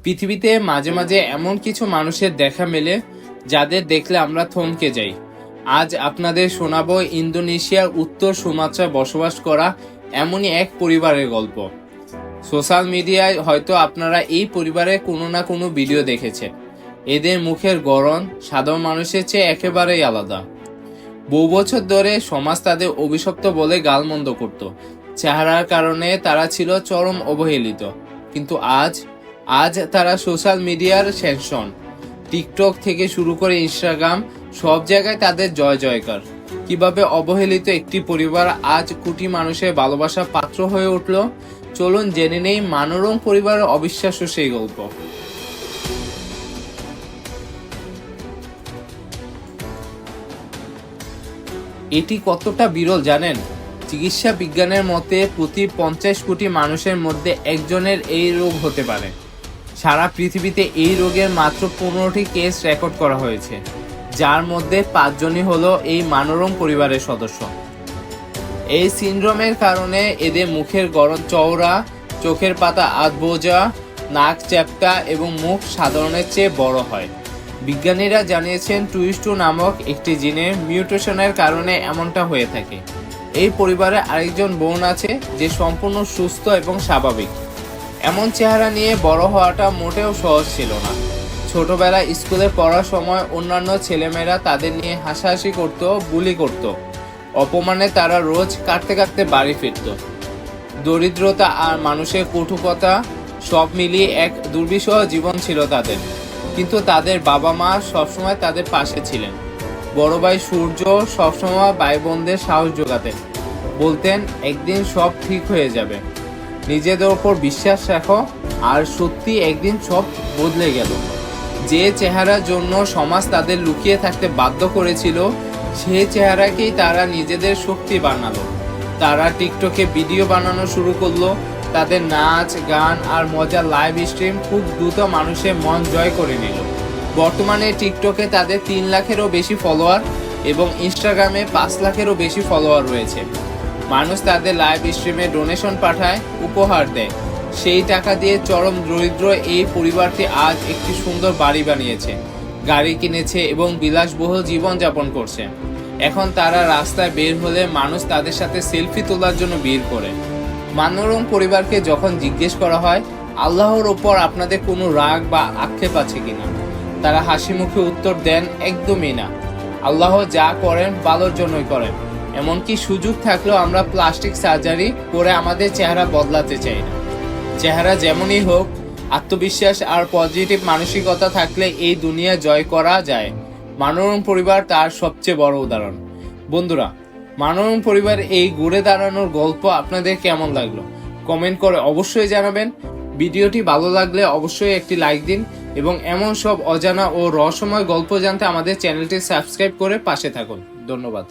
পৃথিবীতে মাঝে মাঝে এমন কিছু মানুষের দেখা মেলে যাদের দেখলে আমরা থমকে যাই। আজ আপনাদের শোনাবো ইন্দোনেশিয়ার উত্তর সুমাত্রায় বসবাস করা এমনই এক পরিবারের গল্প। সোশ্যাল মিডিয়ায় হয়তো আপনারা এই পরিবারের কোনো না কোনো ভিডিও দেখেছেন। এদের মুখের গড়ন সাধারণ মানুষের চেয়ে একেবারেই আলাদা। বহু বছর ধরে সমাজ তাদের অভিশপ্ত বলে গালমন্দ করত। চেহারার কারণে তারা ছিল চরম অবহেলিত। কিন্তু আজ তারা সোশ্যাল মিডিয়ার সেনশন। টিকটক থেকে শুরু করে ইনস্টাগ্রাম, সব জায়গায় তাদের জয় জয়কার। কিভাবে অবহেলিত একটি পরিবার আজ কোটি মানুষের ভালোবাসার পাত্র হয়ে উঠল, চলুন জেনে নেই মানোরম পরিবারের অবিশ্বাস্য সেই গল্প। এটি কতটা বিরল জানেন? চিকিৎসা বিজ্ঞানের মতে প্রতি 50 কোটি মানুষের মধ্যে একজনের এই রোগ হতে পারে। সারা পৃথিবীতে এই রোগের মাত্র 15টি কেস রেকর্ড করা হয়েছে, যার মধ্যে 5 জনই হলো এই মানোরম পরিবারের সদস্য। এই সিনড্রোমের কারণে এদের মুখের গড়ন চওড়া, চোখের পাতা আধবোজা, নাক চ্যাপ্টা এবং মুখ সাধারণের চেয়ে বড় হয়। বিজ্ঞানীরা জানিয়েছেন টুইস্টু নামক একটি জিনের মিউটেশনের কারণে এমনটা হয়ে থাকে। এই পরিবারে আরেকজন বোন আছে যে সম্পূর্ণ সুস্থ এবং স্বাভাবিক। এমন চেহারা নিয়ে বড় হওয়াটা মোটেও সহজ ছিল না। ছোটবেলায় স্কুলে পড়ার সময় অন্যান্য ছেলেমেয়েরা তাদের নিয়ে হাসাহাসি করত, বুলি করত। অপমানে তারা রোজ কাঁদতে কাঁদতে বাড়ি ফিরত। দরিদ্রতা আর মানুষের কটুকতা সব মিলিয়ে এক দুর্বিষহ জীবন ছিল তাদের। কিন্তু তাদের বাবা মা সবসময় তাদের পাশে ছিলেন। বড় ভাই সূর্য সবসময় ভাই বোনদের সাহস যোগাতেন, বলতেন একদিন সব ঠিক হয়ে যাবে, নিজেদের ওপর বিশ্বাস রাখো। আর সত্যি একদিন সব বদলে গেল। যে চেহারার জন্য সমাজ তাদের লুকিয়ে থাকতে বাধ্য করেছিল, সেই চেহারাকেই তারা নিজেদের শক্তি বানালো। তারা টিকটকে ভিডিও বানানো শুরু করলো। তাদের নাচ, গান আর মজার লাইভ স্ট্রিম খুব দ্রুত মানুষের মন জয় করে নিল। বর্তমানে টিকটকে তাদের 3 লাখেরও বেশি ফলোয়ার এবং ইনস্টাগ্রামে 5 লাখেরও বেশি ফলোয়ার রয়েছে। মানুষ তাদের লাইভ স্ট্রিমে ডোনেশন পাঠায়, উপহার দেয়। সেই টাকা দিয়ে চরম দরিদ্র এই পরিবারটি আজ একটি সুন্দর বাড়ি বানিয়েছে, গাড়ি কিনেছে এবং বিলাসবহুল জীবনযাপন করছে। এখন তারা রাস্তায় বের হলে মানুষ তাদের সাথে সেলফি তোলার জন্য ভিড় করে। মানোরম পরিবারকে যখন জিজ্ঞেস করা হয় আল্লাহর ওপর আপনাদের কোনো রাগ বা আক্ষেপ আছে কিনা, তারা হাসি মুখে উত্তর দেন, একদমই না। আল্লাহ যা করেন ভালোর জন্যই করেন। এমনকি সুযোগ থাকলেও আমরা প্লাস্টিক সার্জারি করে আমাদের চেহারা বদলাতে চাই না। চেহারা যেমনই হোক, আত্মবিশ্বাস আর পজিটিভ মানসিকতা থাকলে এই দুনিয়া জয় করা যায়। মানোরম পরিবার তার সবচেয়ে বড় উদাহরণ। বন্ধুরা, মানোরম পরিবার এই ঘুরে দাঁড়ানোর গল্প আপনাদের কেমন লাগলো কমেন্ট করে অবশ্যই জানাবেন। ভিডিওটি ভালো লাগলে অবশ্যই একটি লাইক দিন এবং এমন সব অজানা ও রহস্যময় গল্প জানতে আমাদের চ্যানেলটি সাবস্ক্রাইব করে পাশে থাকুন। ধন্যবাদ।